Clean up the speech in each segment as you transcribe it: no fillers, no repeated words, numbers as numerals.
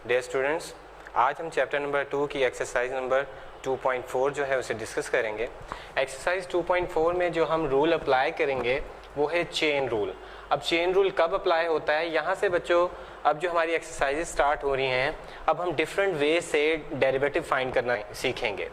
Dear students, आज हम chapter number 2 की एक्सरसाइज नंबर 2.4 जो है उसे डिस्कस करेंगे। एक्सरसाइज 2.4 में जो हम रूल अप्लाई करेंगे वो है चेन रूल। अब चेन रूल कब अप्लाई होता है, यहाँ से बच्चों अब जो हमारी एक्सरसाइजेज स्टार्ट हो रही हैं, अब हम डिफरेंट वे से डेरिवेटिव फाइंड करना सीखेंगे।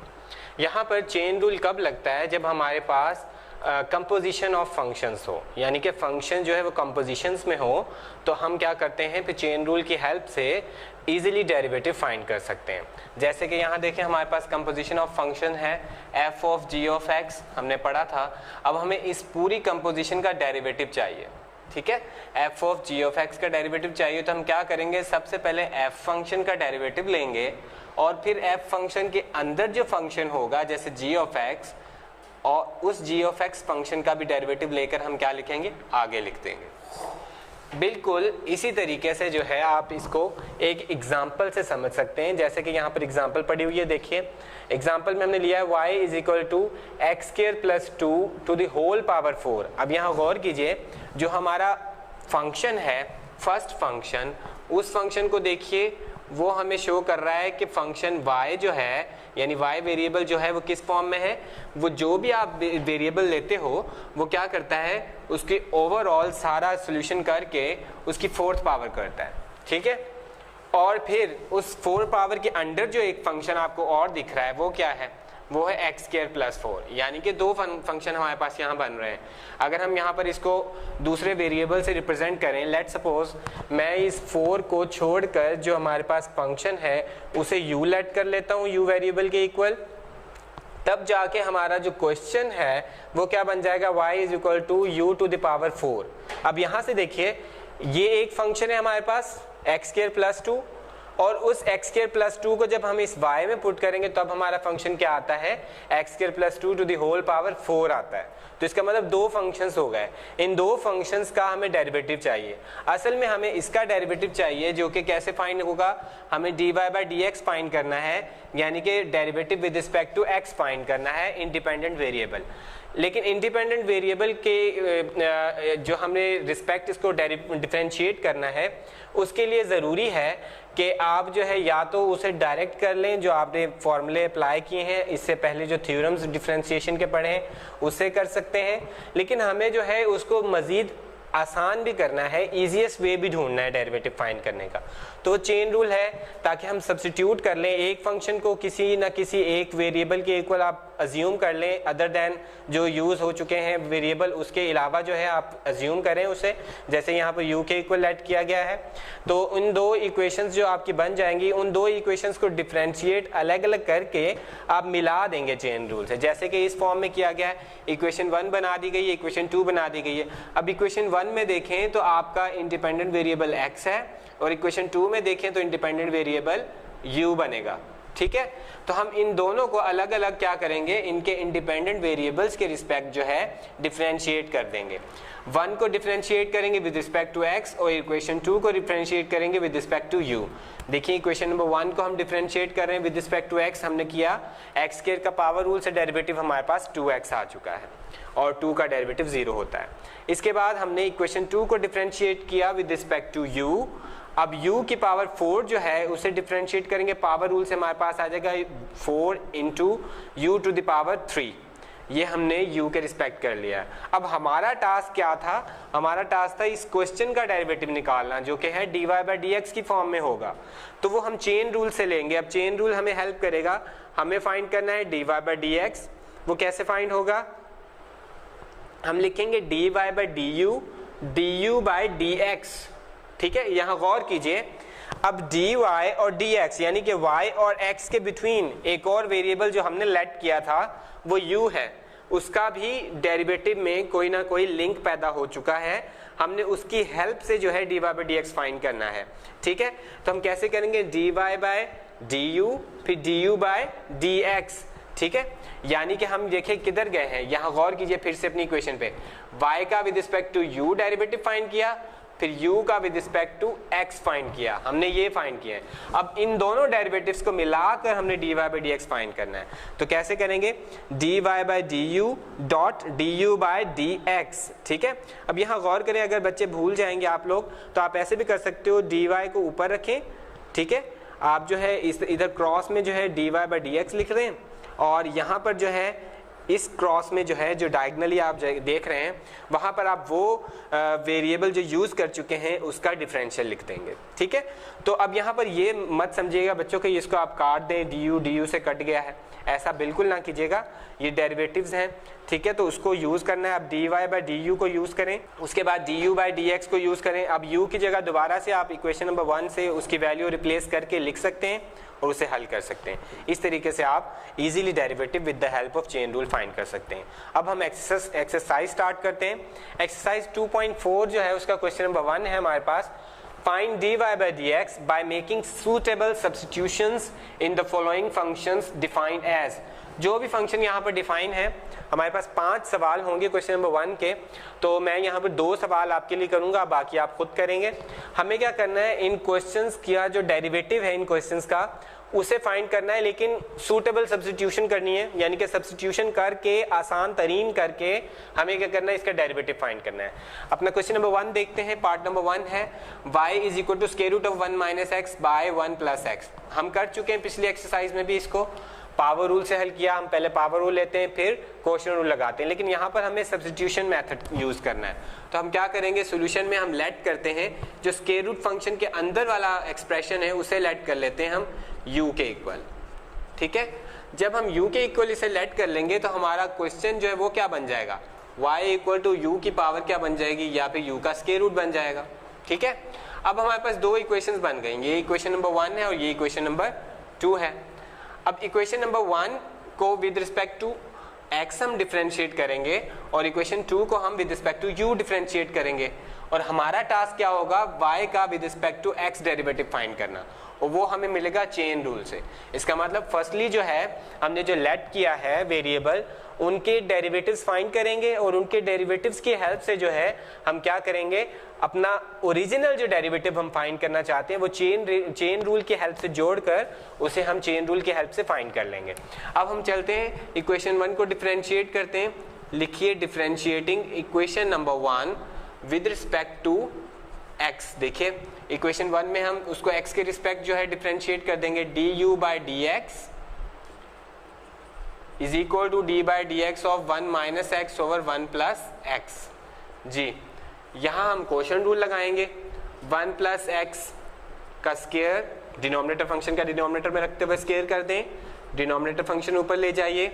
यहाँ पर चेन रूल कब लगता है, जब हमारे पास कंपोजिशन ऑफ फंक्शंस हो, यानी कि फंक्शन जो है वो कंपोजिशंस में हो, तो हम क्या करते हैं फिर चेन रूल की हेल्प से इजीली डेरिवेटिव फाइंड कर सकते हैं। जैसे कि यहाँ देखें हमारे पास कंपोजिशन ऑफ फंक्शन है f of g of x, हमने पढ़ा था। अब हमें इस पूरी कंपोजिशन का डेरिवेटिव चाहिए, ठीक है। f of g of x का डेरिवेटिव चाहिए तो हम क्या करेंगे, सबसे पहले f फंक्शन का डेरिवेटिव लेंगे और फिर f फंक्शन के अंदर जो फंक्शन होगा जैसे g ऑफ x, और उस g ऑफ x फंक्शन का भी डेरिवेटिव लेकर हम क्या लिखेंगे, आगे लिख देंगे। बिल्कुल इसी तरीके से जो है आप इसको एक एग्जाम्पल से समझ सकते हैं। जैसे कि यहाँ पर एग्जाम्पल पड़ी हुई है, देखिए एग्जाम्पल में हमने लिया है y is equal to x square plus 2 to the whole power 4। अब यहाँ गौर कीजिए, जो हमारा फंक्शन है फर्स्ट फंक्शन, उस फंक्शन को देखिए वो हमें शो कर रहा है कि फंक्शन y जो है, यानी y वेरिएबल जो है वो किस फॉर्म में है, वो जो भी आप वेरिएबल लेते हो वो क्या करता है, उसकी ओवरऑल सारा सोल्यूशन करके उसकी फोर्थ पावर करता है, ठीक है। और फिर उस 4 पावर के अंडर जो एक फंक्शन आपको और दिख रहा है वो क्या है, वो है एक्स स्क्वायर प्लस 4, यानी कि दो फंक्शन हमारे पास यहाँ बन रहे हैं। अगर हम यहाँ पर इसको दूसरे वेरिएबल से रिप्रेजेंट करें, लेट सपोज मैं इस 4 को छोड़कर जो हमारे पास फंक्शन है उसे u लेट कर लेता हूँ, u वेरिएबल के इक्वल, तब जाके हमारा जो क्वेश्चन है वो क्या बन जाएगा, y is equal to u to the power 4। अब यहाँ से देखिए ये एक फंक्शन है हमारे पास एक्स स्क्वायर प्लस 2, और उस एक्स स्क्वायर प्लस 2 को जब हम इस y में पुट करेंगे तब हमारा फंक्शन क्या आता है, x square plus 2 to the whole power 4 आता है। तो इसका मतलब दो फंक्शंस हो गए, इन दो फंक्शंस का हमें डेरिवेटिव चाहिए। असल में हमें इसका डेरिवेटिव चाहिए जो कि कैसे फाइंड होगा, हमें dy बाई dx फाइंड करना है, यानी कि derivative with respect to x find करना है इंडिपेंडेंट वेरिएबल। लेकिन इंडिपेंडेंट वेरिएबल के जो हमने रिस्पेक्ट इसको डिफरेंशिएट करना है, उसके लिए ज़रूरी है कि आप जो है या तो उसे डायरेक्ट कर लें, जो आपने फॉर्मूले अप्लाई किए हैं इससे पहले जो थ्योरम्स डिफरेंशिएशन के पढ़े हैं उससे कर सकते हैं, लेकिन हमें जो है उसको मज़ीद आसान भी करना है, इजीएस्ट वे भी ढूंढना है डेरिवेटिव फाइंड करने का। तो चेन रूल है ताकि हम सब्स्टिट्यूट कर लें एक फंक्शन को किसी ना किसी एक वेरिएबल के इक्वल आप अज्यूम कर लें, अदर देन जो यूज़ हो चुके हैं वेरिएबल, उसके अलावा जो है आप अज्यूम करें उसे, जैसे यहाँ पर यू के इक्वल लेट किया गया है। तो उन दो इक्वेशंस जो आपकी बन जाएंगी, उन दो इक्वेशंस को डिफरेंशिएट अलग अलग करके आप मिला देंगे चेन रूल से। जैसे कि इस फॉर्म में किया गया है, इक्वेशन 1 बना दी गई है, इक्वेशन 2 बना दी गई है। अब इक्वेशन 1 में देखें तो आपका इंडिपेंडेंट वेरिएबल x है, और इक्वेशन 2 में देखें तो इंडिपेंडेंट वेरिएबल u बनेगा, ठीक है। तो हम इन दोनों को अलग अलग क्या करेंगे, इनके इंडिपेंडेंट वेरिएबल्स के रिस्पेक्ट जो है डिफरेंशिएट कर देंगे। 1 को डिफरेंशिएट करेंगे विद रिस्पेक्ट टू x, और इक्वेशन 2 को डिफरेंशिएट करेंगे विद रिस्पेक्ट टू u। देखिए इक्वेशन नंबर 1 को हम डिफरेंशिएट कर रहे हैं विद रिस्पेक्ट टू x, हमने किया एक्स स्क्वायर का पावर रूल से डेरिवेटिव हमारे पास 2x आ चुका है, और 2 का डेरिवेटिव 0 होता है। इसके बाद हमने इक्वेशन 2 को डिफरेंशिएट किया विद रिस्पेक्ट टू u। अब u की पावर 4 जो है उसे डिफरेंशिएट करेंगे, पावर रूल से हमारे पास आ जाएगा 4 into u to the power 3। ये हमने u के रिस्पेक्ट कर लिया है। अब हमारा टास्क क्या था, हमारा टास्क था इस क्वेश्चन का डेरिवेटिव निकालना, जो कि है dy बाई dx की फॉर्म में होगा। तो वो हम चेन रूल से लेंगे। अब चेन रूल हमें हेल्प करेगा, हमें फाइंड करना है dy बाई dx। वो कैसे फाइंड होगा, हम लिखेंगे dy by du by dx, ठीक है। यहाँ गौर कीजिए, अब dy और dx यानी कि y और x के बिटवीन एक और वेरिएबल जो हमने लेट किया था वो u है, उसका भी डेरिवेटिव में कोई ना कोई लिंक पैदा हो चुका है। हमने उसकी हेल्प से जो है dy बाई dx फाइंड करना है, ठीक है। तो हम कैसे करेंगे, dy बाई du फिर du बाई dx, ठीक है। यानी कि हम देखें किधर गए हैं, यहाँ गौर कीजिए फिर से अपनी इक्वेशन पे, y का with respect to u derivative find किया, फिर u का with respect to x find किया, हमने ये फाइंड किया है। अब इन दोनों डेरिवेटिव्स को मिलाकर हमने dy बाई dx फाइंड करना है। तो कैसे करेंगे, dy by du dot du by dx, ठीक है। अब यहाँ गौर करें, अगर बच्चे भूल जाएंगे आप लोग तो आप ऐसे भी कर सकते हो, dy को ऊपर रखें, ठीक है, आप जो है इस इधर क्रॉस में जो है dy बाई डी एक्स लिख रहे हैं, और यहाँ पर जो है इस क्रॉस में जो है जो डायगनली आप देख रहे हैं वहाँ पर आप वो वेरिएबल जो यूज़ कर चुके हैं उसका डिफरेंशियल लिख देंगे, ठीक है। तो अब यहाँ पर ये मत समझिएगा बच्चों कि इसको आप काट दें, du से कट गया है, ऐसा बिल्कुल ना कीजिएगा, ये डेरिवेटिव्स हैं, ठीक है। तो उसको यूज़ करना है, अब dy बाई डी को यूज़ करें, उसके बाद du बाई डी एक्स को यूज़ करें। अब u की जगह दोबारा से आप इक्वेशन नंबर 1 से उसकी वैल्यू रिप्लेस करके लिख सकते हैं और उसे हल कर सकते हैं। इस तरीके से आप easily derivative with the help of chain rule find कर सकते हैं। अब हम एक्सरसाइज स्टार्ट करते हैं। एक्सरसाइज 2.4 जो है उसका क्वेश्चन नंबर 1 है हमारे पास, find dy by dx by making suitable substitutions in the following functions defined as। जो भी फंक्शन यहाँ पर डिफाइन है, हमारे पास 5 सवाल होंगे क्वेश्चन नंबर 1 के, तो मैं यहाँ पर 2 सवाल आपके लिए करूँगा, बाकी आप खुद करेंगे। हमें क्या करना है, इन क्वेश्चंस का जो डेरिवेटिव है इन क्वेश्चंस का उसे फाइंड करना है, लेकिन सूटेबल सब्स्टिट्यूशन करनी है, यानी कि सब्स्टिट्यूशन करके आसान तरीन करके हमें क्या करना है, इसका डेरिवेटिव फाइंड करना है। अपना क्वेश्चन नंबर 1 देखते हैं। पार्ट नंबर 1 है y is equal to square root of 1 minus x by 1 plus x. हम कर चुके हैं पिछली एक्सरसाइज में भी, इसको पावर रूल से हल किया। हम पहले पावर रूल लेते हैं फिर क्वेश्चन रूल लगाते हैं, लेकिन यहाँ पर हमें सब्स्टिट्यूशन मेथड यूज करना है। तो हम क्या करेंगे, सॉल्यूशन में हम लेट करते हैं जो स्क्वायर रूट फंक्शन के अंदर वाला एक्सप्रेशन है उसे लेट कर लेते हैं हम u के इक्वल, ठीक है। जब हम u के इक्वल इसे लेट कर लेंगे तो हमारा क्वेश्चन जो है वो क्या बन जाएगा, y इक्वल टू u की पावर क्या बन जाएगी, या फिर u का स्क्वायर रूट बन जाएगा, ठीक है। अब हमारे पास 2 इक्वेशंस बन गई, ये इक्वेशन नंबर 1 है और ये इक्वेशन नंबर 2 है। अब इक्वेशन नंबर 1 को विद रिस्पेक्ट टू x हम डिफरेंशिएट करेंगे और इक्वेशन 2 को हम with respect to u differentiate करेंगे, और हमारा टास्क क्या होगा, y का with respect to x derivative find करना, और वो हमें मिलेगा चेन रूल से। इसका मतलब फर्स्टली जो है हमने जो लेट किया है वेरिएबल उनके डेरिवेटिव्स फाइंड करेंगे, और उनके डेरिवेटिव्स की हेल्प से जो है हम क्या करेंगे, अपना ओरिजिनल जो डेरिवेटिव हम फाइंड करना चाहते हैं वो चेन रूल की हेल्प से जोड़कर उसे हम चेन रूल की हेल्प से फाइंड कर लेंगे। अब हम चलते हैं इक्वेशन 1 को डिफरेंशिएट करते हैं। लिखिए differentiating equation number 1 with respect to x। देखिए इक्वेशन 1 में हम उसको x के रिस्पेक्ट जो है डिफरेंशिएट कर देंगे, du by D X is equal to D by D x of 1 minus X over 1 plus x. जी यहाँ हम क्वोशंट रूल लगाएंगे, 1 प्लस एक्स का स्क्वायर डिनोमिनेटर फंक्शन का डिनोमिनेटर में रखते हुए स्क्वायर कर दें, डिनोमिनेटर फंक्शन ऊपर ले जाइए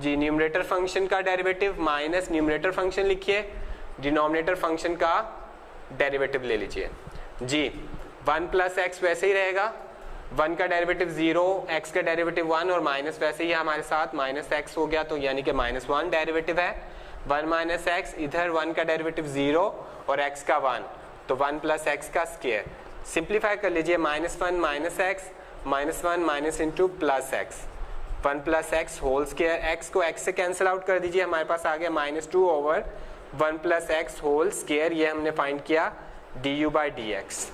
जी, न्यूमरेटर फंक्शन का डेरिवेटिव माइनस न्यूमरेटर फंक्शन लिखिए, डिनोमिनेटर फंक्शन का डेरिवेटिव ले लीजिए जी। 1 प्लस एक्स वैसे ही रहेगा, 1 का डेरिवेटिव 0, x का डेरिवेटिव 1 और माइनस वैसे ही हमारे साथ माइनस एक्स हो गया, तो यानी कि -1 डेरिवेटिव है। 1 माइनस एक्स, इधर 1 का डेरिवेटिव 0 और x का 1, तो 1 प्लस एक्स का स्क्वायर। सिंप्लीफाई कर लीजिए, -1 minus x, -1 minus into plus x, 1 plus x whole square. x को x से कैंसिल आउट कर दीजिए, हमारे पास आ गया -2 over 1 plus x whole square. ये हमने फाइंड किया du बाई डी एक्स।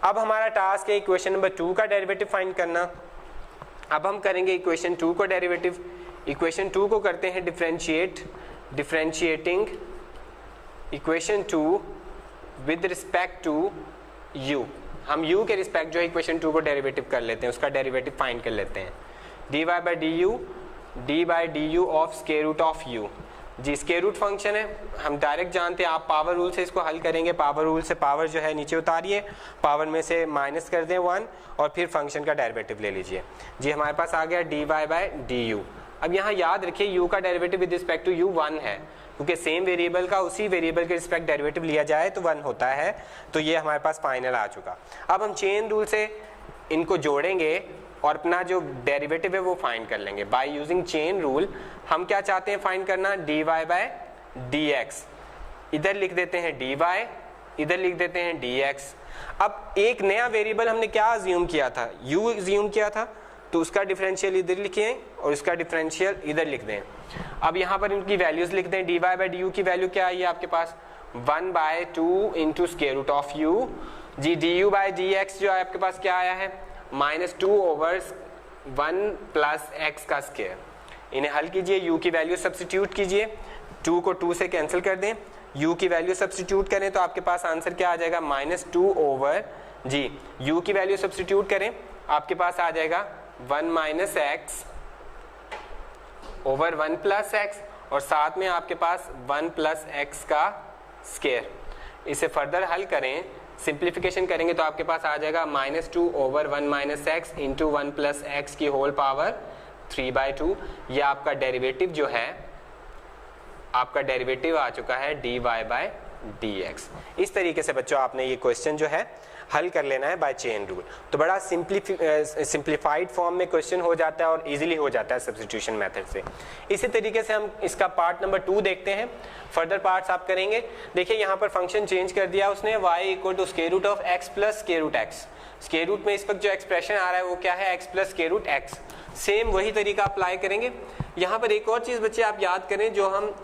अब हमारा टास्क है इक्वेशन नंबर 2 का डेरिवेटिव फाइंड करना। अब हम करेंगे इक्वेशन 2 को डेरिवेटिव। इक्वेशन 2 को करते हैं differentiating equation 2 with respect to u। हम u के रिस्पेक्ट जो है इक्वेशन 2 को डेरिवेटिव कर लेते हैं, उसका डेरिवेटिव फाइंड कर लेते हैं। dy by d by d u of square root of u जी, स्क्वायर रूट फंक्शन है, हम डायरेक्ट जानते हैं। आप पावर रूल से इसको हल करेंगे, पावर रूल से पावर जो है नीचे उतारिए, पावर में से माइनस कर दें 1 और फिर फंक्शन का डेरिवेटिव ले लीजिए जी। हमारे पास आ गया dy बाई डी यू। अब यहाँ याद रखिए u का derivative with respect to u 1 है, क्योंकि सेम वेरिएबल का उसी वेरिएबल के रिस्पेक्ट डेरिवेटिव लिया जाए तो 1 होता है। तो ये हमारे पास फाइनल आ चुका। अब हम चेन रूल से इनको जोड़ेंगे और अपना जो डेरिवेटिव है वो फाइंड कर लेंगे बाय यूजिंग चेन रूल। हम क्या चाहते हैं फाइंड करना, dy बाय dx। इधर लिख देते हैं dy, इधर लिख देते हैं dx। अब एक नया वेरिएबल हमने क्या अज्यूम किया था, u अज्यूम किया था, तो उसका डिफरेंशियल इधर लिखिए और उसका डिफरेंशियल इधर लिख दें। अब यहाँ पर इनकी वैल्यूज लिख दें। dy बाय du की वैल्यू क्या आई है आपके पास, 1/2 into square root of u जी। du बाय dx जो है आपके पास क्या आया है, -2 ओवर 1 प्लस एक्स का स्क्वायर। इन्हें हल कीजिए, u की वैल्यू सब्स्टिट्यूट कीजिए, 2 को 2 से कैंसिल कर दें, u की वैल्यू सब्स्टिट्यूट करें तो आपके पास आंसर क्या आ जाएगा, -2 ओवर जी u की वैल्यू सब्स्टिट्यूट करें, आपके पास आ जाएगा 1 minus X over 1 plus x और साथ में आपके पास 1 प्लस एक्स का स्क्वायर। इसे फर्दर हल करें, सिंप्लीफिकेशन करेंगे तो आपके पास आ जाएगा -2 over 1 minus x into 1 plus x की होल पावर 3/2। ये आपका डेरिवेटिव जो है, आपका डेरिवेटिव आ चुका है dy/dx। इस तरीके से बच्चों आपने ये क्वेश्चन जो है हल कर लेना है बाय चेन रूल। तो बड़ा सिंप्लीफाइड फॉर्म में क्वेश्चन हो जाता है और इजीली हो जाता है सब्स्टिट्यूशन मेथड से। इसी तरीके से हम इसका पार्ट नंबर 2 देखते हैं, फर्दर पार्ट्स आप करेंगे। देखिए यहाँ पर फंक्शन चेंज कर दिया उसने, y equal to square root of x plus square root x। Square root में इस वक्त जो एक्सप्रेशन आ रहा है वो क्या है, x plus square root x। Same वही तरीका अप्लाई करेंगे। यहाँ पर एक और चीज़ बच्चे आप याद करें, जो हम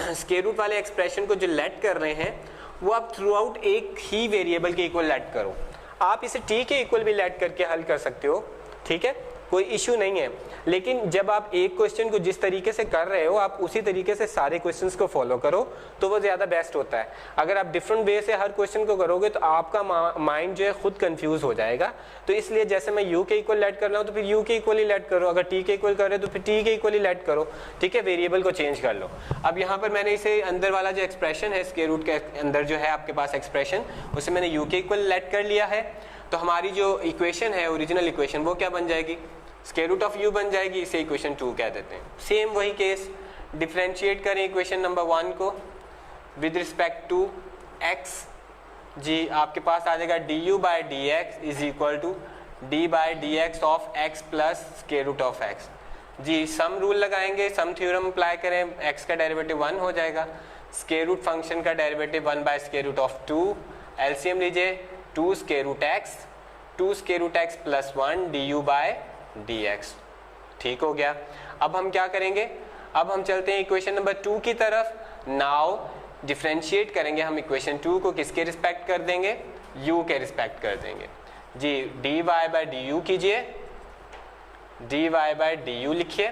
स्क्वायर रूट वाले एक्सप्रेशन को जो लेट कर रहे हैं वो आप थ्रू आउट एक ही वेरिएबल के इक्वल लेट करो। आप इसे t के इक्वल भी लेट करके हल कर सकते हो, ठीक है, कोई इश्यू नहीं है। लेकिन जब आप एक क्वेश्चन को जिस तरीके से कर रहे हो आप उसी तरीके से सारे क्वेश्चंस को फॉलो करो तो वो ज़्यादा बेस्ट होता है। अगर आप डिफरेंट वे से हर क्वेश्चन को करोगे तो आपका माइंड जो है खुद कंफ्यूज हो जाएगा। तो इसलिए जैसे मैं u के इक्वल लेट कर रहा हूँ तो फिर u के इक्वल ही लेट करो, अगर t के इक्वल कर रहे हो तो फिर t के इक्वल ही लेट करो, ठीक है, वेरिएबल को चेंज कर लो। अब यहाँ पर मैंने इसे अंदर वाला जो एक्सप्रेशन है, स्क्वायर रूट के अंदर जो है आपके पास एक्सप्रेशन, उसे मैंने u के इक्वल लेट कर लिया है। तो हमारी जो इक्वेशन है, ओरिजिनल इक्वेशन, वो क्या बन जाएगी, स्क्वायर रूट ऑफ u बन जाएगी। इसे इक्वेशन 2 कह देते हैं। सेम वही केस, डिफरेंशिएट करें इक्वेशन नंबर 1 को विद रिस्पेक्ट टू x। जी आपके पास आ जाएगा du/dx is equal to d/dx of x plus square root of x। जी सम रूल लगाएंगे, सम थ्योरम अप्लाई करें, x का डेरिवेटिव 1 हो जाएगा, स्क्वायर रूट फंक्शन का डेरिवेटिव 1/स्क्वायर रूट ऑफ 2, एलसीएम लीजिए 2 square root x, 2 square root x plus 1 du/dx। ठीक हो गया। अब हम क्या करेंगे, अब हम चलते हैं इक्वेशन नंबर 2 की तरफ। नाउ डिफरेंशिएट करेंगे हम इक्वेशन 2 को, किसके रिस्पेक्ट कर देंगे, u के रिस्पेक्ट कर देंगे। जी dy/du कीजिए, dy/du लिखिए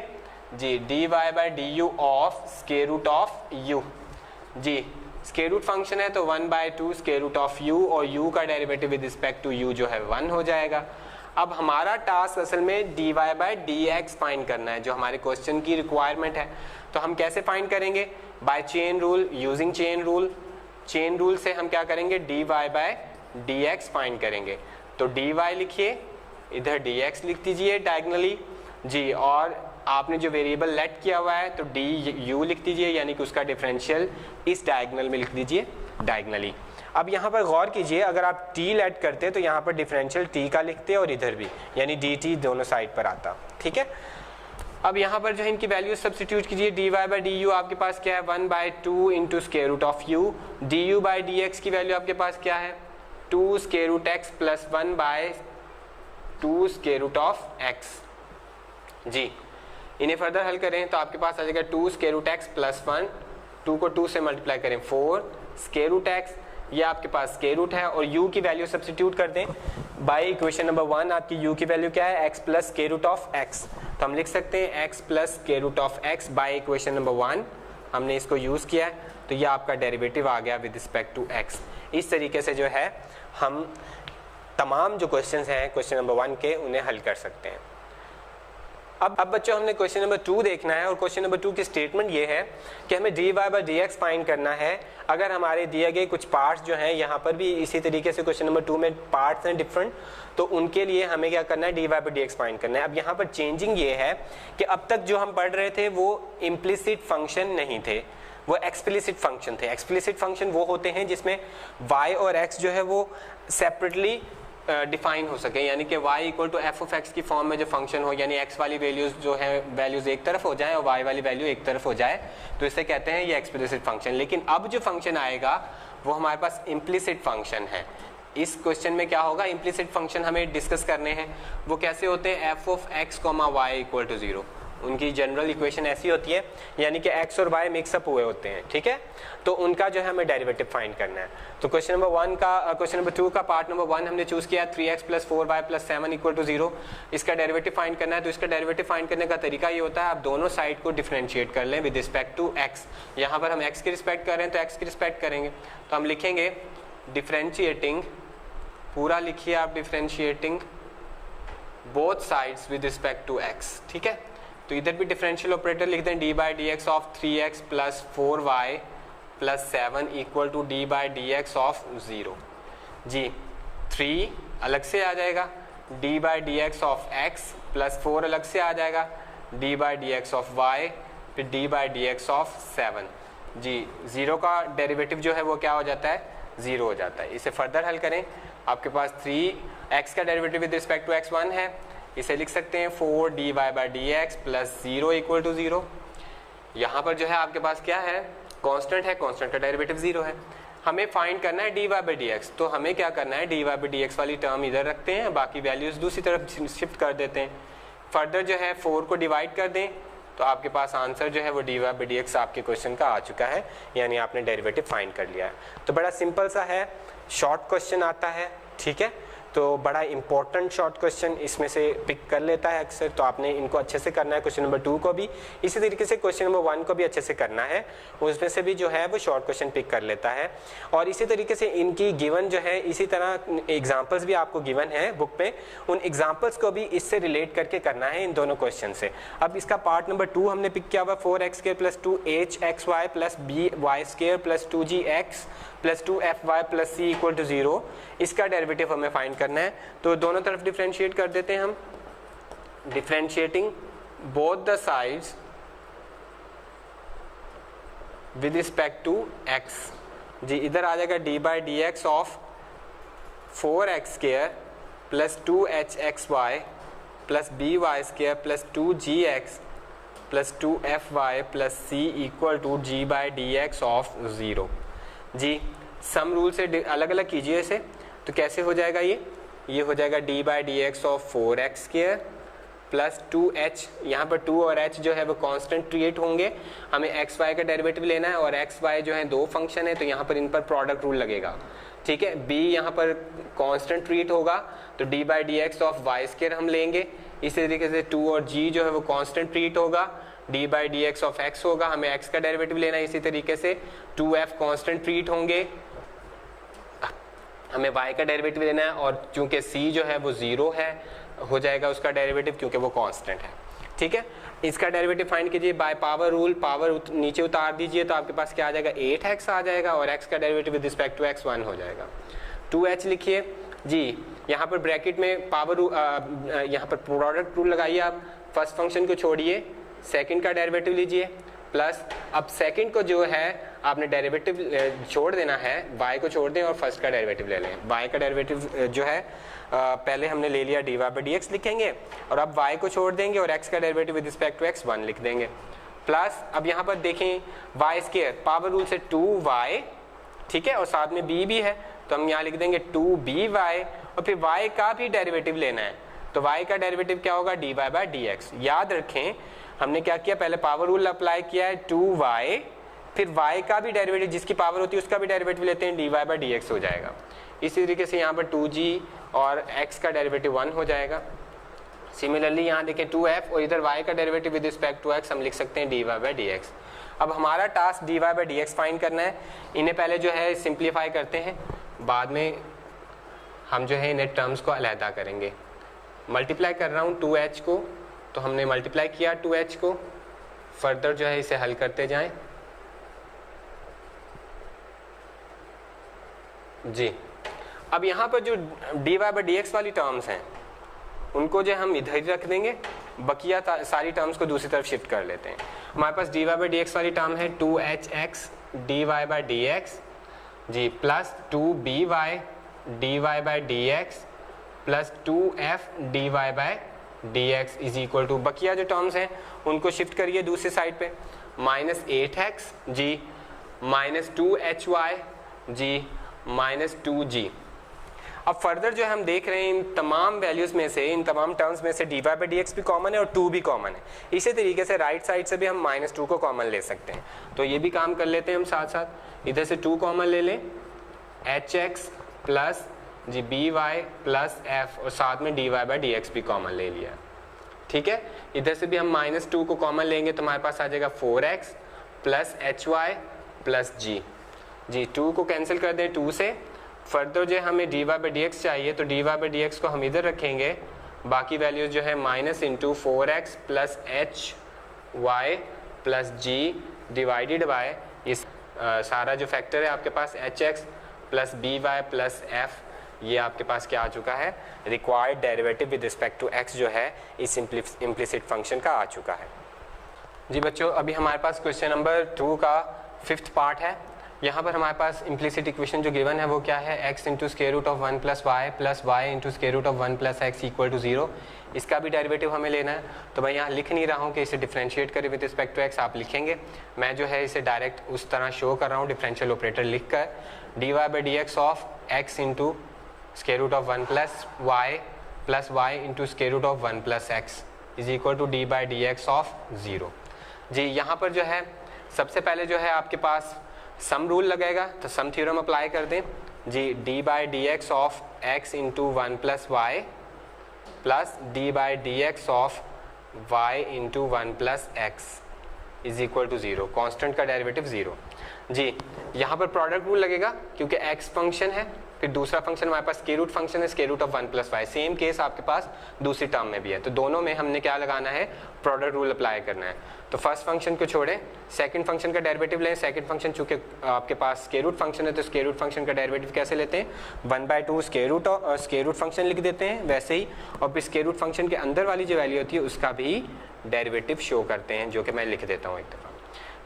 जी, dy/du of square root of u। जी स्क्वायर रूट फंक्शन है तो 1/2 स्क्वायर रूट ऑफ u और u का derivative with respect to u जो है 1 हो जाएगा। अब हमारा टास्क असल में dy/dx फाइंड करना है, जो हमारे क्वेश्चन की रिक्वायरमेंट है। तो हम कैसे फाइंड करेंगे, by chain rule, using chain rule. Chain rule से हम क्या करेंगे, dy/dx फाइंड करेंगे। तो dy लिखिए, इधर dx लिख दीजिए डायगनली जी, और आपने जो वेरिएबल लेट किया हुआ है तो du लिख दीजिए, यानी कि उसका डिफरेंशियल इस डायगनल में लिख दीजिए डायगनली। अब यहाँ पर गौर कीजिए, अगर आप t लेट करते तो यहाँ पर डिफरेंशियल t का लिखते और इधर भी, यानी dt दोनों साइड पर आता, ठीक है। अब यहाँ पर जो है इनकी वैल्यू सब्स्टिट्यूट कीजिए, dy/du आपके पास क्या है, 1/2 into square root of u, du/dx की वैल्यू आपके पास क्या है, 2 square root x plus 1/2 square root of x। जी इन्हें फर्दर हल करें तो आपके पास आ जाएगा 2 स्क्वायर रूट x प्लस 1, 2 को 2 से मल्टीप्लाई करें 4 स्क्वायर रूट x, ये आपके पास स्क्वायर रूट है, और u की वैल्यू सब्स्टिट्यूट कर दें बाय इक्वेशन नंबर 1। आपकी u की वैल्यू क्या है, x plus square root of x। तो हम लिख सकते हैं x plus square root of x by equation number 1, हमने इसको यूज़ किया है तो ये आपका डेरिवेटिव आ गया विद रिस्पेक्ट टू x। इस तरीके से जो है हम तमाम जो क्वेश्चन हैं क्वेश्चन नंबर 1 के, उन्हें हल कर सकते हैं। अब बच्चों हमने क्वेश्चन नंबर 2 देखना है, और क्वेश्चन नंबर 2 की स्टेटमेंट ये है कि हमें dy/dx फाइंड करना है। अगर हमारे दिए गए कुछ पार्ट्स जो हैं, यहाँ पर भी इसी तरीके से क्वेश्चन नंबर 2 में पार्ट्स हैं डिफरेंट, तो उनके लिए हमें क्या करना है, dy/dx फाइंड करना है। अब यहाँ पर चेंजिंग ये है कि अब तक जो हम पढ़ रहे थे वो इम्प्लिसिट फंक्शन नहीं थे, वो एक्सप्लिसिट फंक्शन थे। एक्सप्लिसिट फंक्शन वो होते हैं जिसमें y और x जो है वो सेपरेटली डिफाइन हो सके, यानी कि y equal to f of x की फॉर्म में जो फंक्शन हो, यानी x वाली वैल्यूज जो है वैल्यूज एक तरफ हो जाए और y वाली वैल्यू एक तरफ हो जाए, तो इसे कहते हैं ये एक्सप्लिसिट फंक्शन। लेकिन अब जो फंक्शन आएगा वो हमारे पास इम्प्लिसिट फंक्शन है। इस क्वेश्चन में क्या होगा, इम्प्लिसिट फंक्शन हमें डिस्कस करने हैं। वो कैसे होते हैं, f of x comma y equal to 0। उनकी जनरल इक्वेशन ऐसी होती है, यानी कि x और y मिक्सअप हुए होते हैं, ठीक है। तो उनका जो है हमें डेरिवेटिव फाइंड करना है। तो क्वेश्चन नंबर 2 का पार्ट नंबर 1 हमने चूज किया 3x plus 4y plus 7 equal to 0। इसका डेरिवेटिव फाइंड करना है। तो इसका डेरिवेटिव फाइंड करने का तरीका ये होता है, आप दोनों साइड को डिफरेंशिएट कर लें विद रिस्पेक्ट टू x। यहाँ पर हम x की रिस्पेक्ट कर रहे हैं तो x की रिस्पेक्ट करेंगे, तो हम लिखेंगे डिफरेंशिएटिंग पूरा लिखिए आप differentiating both sides with respect to x, ठीक है। तो इधर भी डिफरेंशियल ऑपरेटर लिख दें, d by D x of 3x plus 4y plus 7 equal to D by D x of 0। जी 3 अलग से आ जाएगा, d by D x of x plus 4 अलग से आ जाएगा, d by D x of y फिर d by D x of 7। जी 0 का डेरिवेटिव जो है वो क्या हो जाता है, 0 हो जाता है। इसे फर्दर हल करें, आपके पास 3x का derivative with respect to x1 है, इसे लिख सकते हैं 4 d Y by D x plus 0 equal to 0। यहाँ पर जो है आपके पास क्या है, कांस्टेंट है, कांस्टेंट का डेरिवेटिव 0 है। हमें फाइंड करना है d Y by D x, तो हमें क्या करना है, d Y by D x वाली टर्म इधर रखते हैं, बाकी वैल्यूज दूसरी तरफ शिफ्ट कर देते हैं। फर्दर जो है 4 को डिवाइड कर दें, तो आपके पास आंसर जो है वो d Y by D x आपके क्वेश्चन का आ चुका है, यानी आपने डेरिवेटिव फाइंड कर लिया है। तो बड़ा सिंपल सा है, शॉर्ट क्वेश्चन आता है, ठीक है। तो बड़ा इंपॉर्टेंट शॉर्ट क्वेश्चन इसमें से पिक कर लेता है अक्सर, तो आपने इनको अच्छे से करना है। क्वेश्चन नंबर 2 को भी इसी तरीके से क्वेश्चन नंबर 1 को भी अच्छे से करना है, उसमें से भी जो है वो शॉर्ट क्वेश्चन पिक कर लेता है। और इसी तरीके से इनकी गिवन जो है, इसी तरह एग्जाम्पल्स भी आपको गिवन है बुक पे, उन एग्जाम्पल्स को भी इससे रिलेट करके करना है इन दोनों क्वेश्चन से। अब इसका पार्ट नंबर 2 हमने पिक किया हुआ 4x² plus 2hxy plus by² plus 2gx plus 2fy plus c equal to 0। इसका डेरिवेटिव हमें फाइंड करना है, तो दोनों तरफ डिफरेंशिएट कर देते हैं हम। Differentiating both the sides with respect to x। जी इधर आ जाएगा d by D x of 4x² plus 2hxy plus by² plus 2gx plus 2fy plus c equal to g by D x of 0। जी sum rule से अलग अलग कीजिए इसे, तो कैसे हो जाएगा ये हो जाएगा d by D x of 4x² plus 2h, यहाँ पर 2 और h जो है वो कांस्टेंट ट्रीट होंगे, हमें x y का डेरिवेटिव लेना है, और x y जो है दो फंक्शन है, तो यहाँ पर इन पर प्रोडक्ट रूल लगेगा, ठीक है। b यहाँ पर कांस्टेंट ट्रीट होगा, तो D by D x of y² हम लेंगे। इसी तरीके से 2 और g जो है वो कांस्टेंट ट्रीट होगा, D by D x of x होगा, हमें x का डेरिवेटिव लेना है। इसी तरीके से 2f कांस्टेंट ट्रीट होंगे, हमें y का डेरिवेटिव लेना है, और चूंकि c जो है वो 0 है, हो जाएगा उसका डेरिवेटिव क्योंकि वो कांस्टेंट है, ठीक है। इसका डेरिवेटिव फाइंड कीजिए बाय पावर रूल, पावर नीचे उतार दीजिए, तो आपके पास क्या आ जाएगा, 8x आ जाएगा, और x का derivative with respect to x 1 हो जाएगा। 2h लिखिए जी, यहाँ पर ब्रैकेट में पावर यहाँ पर प्रोडक्ट रूल लगाइए आप, फर्स्ट फंक्शन को छोड़िए, सेकंड का डेरिवेटिव लीजिए, प्लस अब सेकंड को जो है आपने डेरिवेटिव छोड़ देना है, y को छोड़ दें और फर्स्ट का डेरिवेटिव ले लें। y का डेरिवेटिव जो है पहले हमने ले लिया d Y by D x लिखेंगे, और अब y को छोड़ देंगे और x का derivative with respect to x 1 लिख देंगे। प्लस अब यहाँ पर देखें y² पावर रूल से 2y, ठीक है, और साथ में b भी है, तो हम यहाँ लिख देंगे 2by, और फिर y का भी डेरिवेटिव लेना है, तो y का डेरिवेटिव क्या होगा, d Y by D x. याद रखें हमने क्या किया, पहले पावर रूल अप्लाई किया है 2y, फिर y का भी डेरिवेटिव जिसकी पावर होती है उसका भी डेरिवेटिव लेते हैं, d Y by D x हो जाएगा। इसी तरीके से यहाँ पर 2g और x का डेरिवेटिव 1 हो जाएगा। सिमिलरली यहाँ देखें 2f, और इधर y का derivative with respect to x हम लिख सकते हैं d Y by D x. अब हमारा task d Y by D x find करना है। इन्हें पहले जो है सिंप्लीफाई करते हैं, बाद में हम जो है इन्हें टर्म्स को अलहदा करेंगे। मल्टीप्लाई कर रहा हूँ 2h को, तो हमने मल्टीप्लाई किया 2h को, फर्दर जो है इसे हल करते जाएं। जी अब यहाँ पर जो d Y by D x वाली टर्म्स हैं उनको जो हम इधर ही रख देंगे, बकिया सारी टर्म्स को दूसरी तरफ शिफ्ट कर लेते हैं। हमारे पास D Y by D x वाली टर्म है 2hx D Y by D X जी, plus 2by D Y by D x plus 2f D Y by D X is equal to, बकिया जो टर्म्स हैं उनको शिफ्ट करिए दूसरी side पे, माइनस 8x जी, माइनस 2hy जी, minus 2g। अब further जो हम देख रहे हैं इन तमाम वैल्यूज में से, इन तमाम टर्म्स में से d Y by D x भी कॉमन है और 2 भी कॉमन है। इसी तरीके से राइट साइड से भी हम -2 को कॉमन ले सकते हैं, तो ये भी काम कर लेते हैं हम साथ साथ। इधर से 2 कॉमन ले लें, hx plus g by plus f, और साथ में d Y by D x भी कॉमन ले लिया, ठीक है। इधर से भी हम -2 को कॉमन लेंगे, तो हमारे पास आ जाएगा 4x plus hy plus g जी, 2 को कैंसिल कर दें 2 से, फर्दर जो हमें dy बाई डी एक्स चाहिए, तो dy बाई डी एक्स को हम इधर रखेंगे, बाकी वैल्यूज जो है minus into 4x plus H Y plus G divided by इस सारा जो फैक्टर है आपके पास H X plus B Y plus F, ये आपके पास क्या आ चुका है, required derivative with respect to X जो है इस इम्प्लिसिट फंक्शन का आ चुका है। जी बच्चों, अभी हमारे पास क्वेश्चन नंबर 2 का 5th पार्ट है। यहाँ पर हमारे पास इम्प्लिसिट इक्वेशन जो गिवन है वो क्या है, x into square root of 1 plus y into square root of 1 plus x equal to 0। इसका भी डेरिवेटिव हमें लेना है, तो मैं यहाँ लिख नहीं रहा हूँ कि इसे डिफरेंशिएट करें विद रिस्पेक्ट टू x, आप लिखेंगे। मैं जो है इसे डायरेक्ट उस तरह शो कर रहा हूँ डिफरेंशियल ऑपरेटर लिख कर, d Y by D x of x into square root of 1 plus y into square root of 1 plus x is equal to D by D x of 0। जी यहाँ पर जो है सबसे पहले जो है आपके पास सम रूल लगेगा, तो सम थ्योरम अप्लाई कर दें जी। D by D x of X into 1 plus Y plus D by D x of Y into 1 plus x is equal to 0, constant का डेरिवेटिव 0। जी यहाँ पर प्रोडक्ट रूल लगेगा क्योंकि x फंक्शन है, फिर दूसरा फंक्शन हमारे पास स्क्वायर रूट फंक्शन है, square root of 1 plus y. Same case आपके पास दूसरी टर्म में भी है, तो दोनों में हमने क्या लगाना है, प्रोडक्ट रूल अप्लाई करना है। तो फर्स्ट फंक्शन को छोड़ें, सेकंड फंक्शन का डेरिवेटिव लें। सेकंड फंक्शन चूंकि आपके पास स्क्वायर रूट फंक्शन है, तो स्क्वायर रूट फंक्शन का डेरिवेटिव कैसे लेते हैं, 1/2 स्क्वायर रूट फंक्शन लिख देते हैं वैसे ही, और फिर स्क्वायर रूट फंक्शन के अंदर वाली जो वैल्यू होती है उसका भी डेरिवेटिव शो करते हैं, जो कि मैं लिख देता हूँ एक दफ़ा।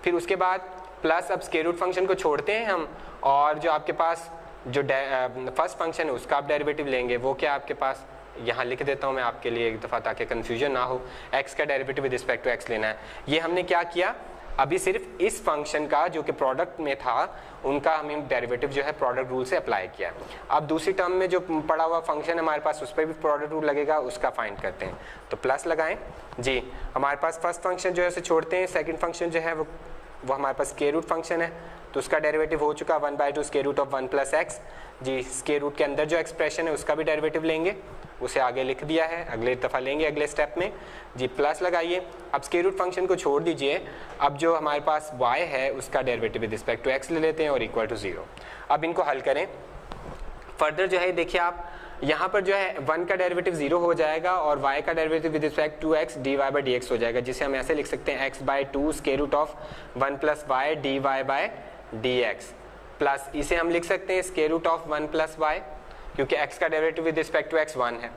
फिर उसके बाद प्लस, अब स्क्वायर रूट फंक्शन को छोड़ते हैं हम, और जो आपके पास जो फर्स्ट फंक्शन है उसका आप डेरिवेटिव लेंगे, वो क्या आपके पास यहाँ लिख देता हूँ मैं आपके लिए एक दफ़ा ताकि कन्फ्यूजन ना हो। x का derivative with respect to x लेना है। ये हमने क्या किया, अभी सिर्फ इस फंक्शन का जो कि प्रोडक्ट में था उनका हमें डेरिवेटिव जो है प्रोडक्ट रूल से अप्लाई किया। अब दूसरी टर्म में जो पड़ा हुआ फंक्शन है हमारे पास, उस पर भी प्रोडक्ट रूल लगेगा, उसका फाइंड करते हैं। तो प्लस लगाएं जी। हमारे पास फर्स्ट फंक्शन जो है उसे छोड़ते हैं, सेकंड फंक्शन जो है वो हमारे पास स्क्वायर रूट फंक्शन है, तो उसका डेरिवेटिव हो चुका 1/2 square root of 1 plus x. जी स्क्वायर रूट के अंदर जो एक्सप्रेशन है उसका भी डेरिवेटिव लेंगे, उसे आगे लिख दिया है, अगले दफ़ा लेंगे अगले स्टेप में। जी प्लस लगाइए। अब स्क्वायर रूट फंक्शन को छोड़ दीजिए, अब जो हमारे पास y है उसका derivative with respect to x ले लेते हैं और इक्वल टू 0। अब इनको हल करें। फर्दर जो है देखिए आप यहाँ पर जो है 1 का डेरिवेटिव 0 हो जाएगा और y का derivative with respect to x dy by D x हो जाएगा, जिसे हम ऐसे लिख सकते हैं x/2 square root of 1 plus y d Y by D x, plus इसे हम लिख सकते हैं square root of 1 plus y, क्योंकि x का derivative with respect to x 1 है।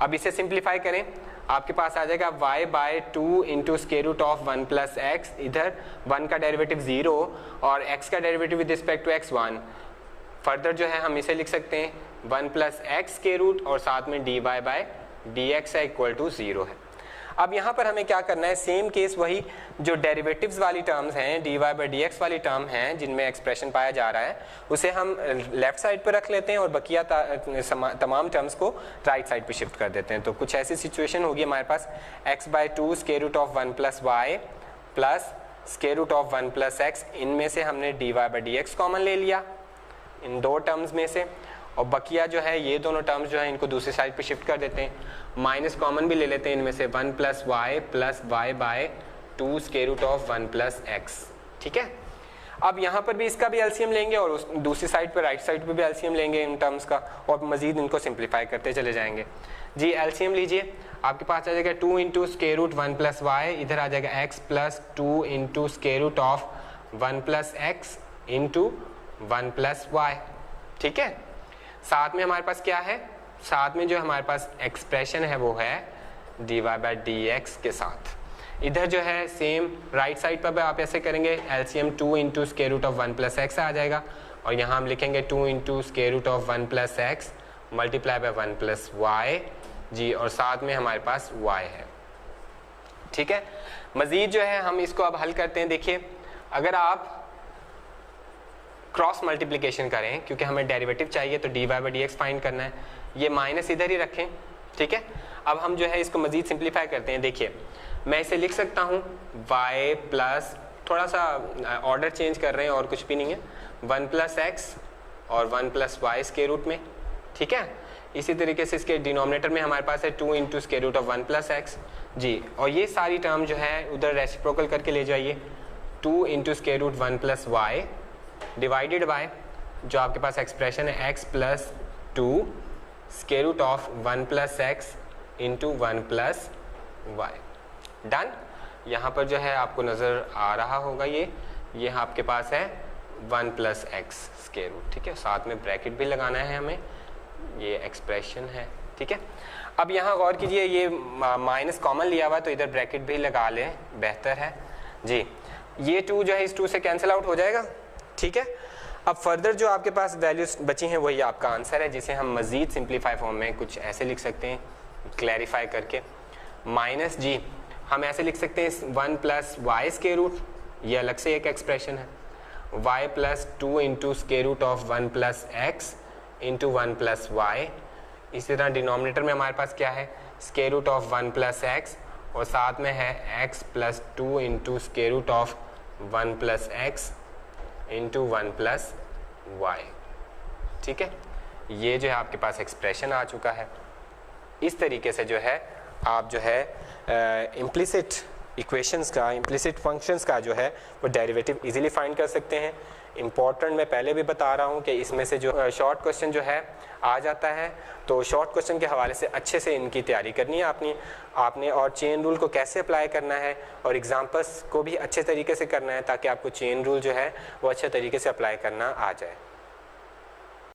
अब इसे सिंप्लीफाई करें, आपके पास आ जाएगा y/2 into square root of 1 plus x, इधर 1 का डेरिवेटिव 0 और x का derivative with respect to x 1। Further जो है हम इसे लिख सकते हैं 1 प्लस एक्स के रूट और साथ में d Y by D x है इक्वल टू 0 है। अब यहाँ पर हमें क्या करना है, सेम केस वही जो डेरिवेटिव्स वाली टर्म्स हैं, d Y by D x वाली टर्म हैं जिनमें एक्सप्रेशन पाया जा रहा है, उसे हम लेफ्ट साइड पर रख लेते हैं और बकिया तमाम टर्म्स को राइट साइड पर शिफ्ट कर देते हैं। तो कुछ ऐसी सिचुएशन होगी हमारे पास, x/2 square root of 1 plus Y plus square root of 1 plus एक्स, इनमें से हमने d Y by D x common ले लिया इन दो टर्म्स में से, और बकिया जो है ये दोनों टर्म्स जो है इनको दूसरी साइड पे शिफ्ट कर देते हैं, माइनस कॉमन भी ले लेते हैं इनमें से, 1 plus y by 2 square root of 1 plus x. ठीक है, अब यहाँ पर भी इसका भी एलसीएम लेंगे और उस दूसरी साइड पर राइट साइड पे भी एलसीएम लेंगे इन टर्म्स का, और मजीद इनको सिंप्लीफाई करते चले जाएंगे। जी एलसीएम लीजिए, आपके पास आ जाएगा 2 into square root 1 plus y, इधर आ जाएगा x plus 2 into square root of 1 plus x into 1 plus y. ठीक है, साथ में हमारे पास क्या है, साथ में जो हमारे पास एक्सप्रेशन है वो है d Y by D x के साथ। इधर जो है सेम राइट साइड पर आप ऐसे करेंगे, LCM 2 into square root of 1 plus X आ जाएगा, और यहाँ हम लिखेंगे 2 into square root of 1 plus X multiply by 1 plus Y. जी और साथ में हमारे पास y है। ठीक है, मजीद जो है हम इसको अब हल करते हैं। देखिए अगर आप क्रॉस मल्टीप्लिकेशन करें, क्योंकि हमें डेरिवेटिव चाहिए तो d Y by D x find करना है, ये माइनस इधर ही रखें। ठीक है, अब हम जो है इसको मजीद सिंप्लीफाई करते हैं। देखिए मैं इसे लिख सकता हूँ y प्लस, थोड़ा सा ऑर्डर चेंज कर रहे हैं और कुछ भी नहीं है, 1 प्लस एक्स और 1 प्लस वाई स्क्वायर रूट में। ठीक है, इसी तरीके से इसके डिनोमिनेटर में हमारे पास है 2 into square root of 1 plus x. जी और ये सारी टर्म जो है उधर रेसिप्रोकल करके ले जाइए, 2 into square root 1 plus y divided by जो आपके पास एक्सप्रेशन है x plus 2 square root of 1 plus x into 1 plus y. Done. यहाँ पर जो है आपको नज़र आ रहा होगा ये आपके पास है 1 प्लस एक्स स्क्वायर रूट, ठीक है। साथ में ब्रैकेट भी लगाना है हमें, ये एक्सप्रेशन है, ठीक है। अब यहाँ गौर कीजिए, ये माइनस कॉमन लिया हुआ है तो इधर ब्रैकेट भी लगा लें, बेहतर है जी। ये 2 जो है इस 2 से कैंसिल आउट हो जाएगा, ठीक है। अब फर्दर जो आपके पास वैल्यूज बची हैं वही आपका आंसर है, जिसे हम मज़ीद सिंप्लीफाई फॉर्म में कुछ ऐसे लिख सकते हैं, क्लैरिफाई करके। माइनस जी हम ऐसे लिख सकते हैं 1 प्लस वाई स्क्वायर रूट, ये अलग से एक एक्सप्रेशन है, y plus 2 into square root of 1 plus x into 1 plus y. इसी तरह डिनोमिनेटर में हमारे पास क्या है, square root of 1 plus x और साथ में है x plus 2 into square root of 1 plus x into 1 plus y, ठीक है। ये जो है आपके पास एक्सप्रेशन आ चुका है। इस तरीके से जो है आप जो है इम्प्लिसिट इक्वेशंस का, इम्प्लिसिट फंक्शंस का जो है वो डेरिवेटिव इजीली फाइंड कर सकते हैं। इम्पॉर्टेंट मैं पहले भी बता रहा हूँ कि इसमें से जो शॉर्ट क्वेश्चन जो है आ जाता है, तो शॉर्ट क्वेश्चन के हवाले से अच्छे से इनकी तैयारी करनी है आपने और चेन रूल को कैसे अप्लाई करना है और एग्जाम्पल्स को भी अच्छे तरीके से करना है ताकि आपको चेन रूल जो है वो अच्छे तरीके से अप्लाई करना आ जाए।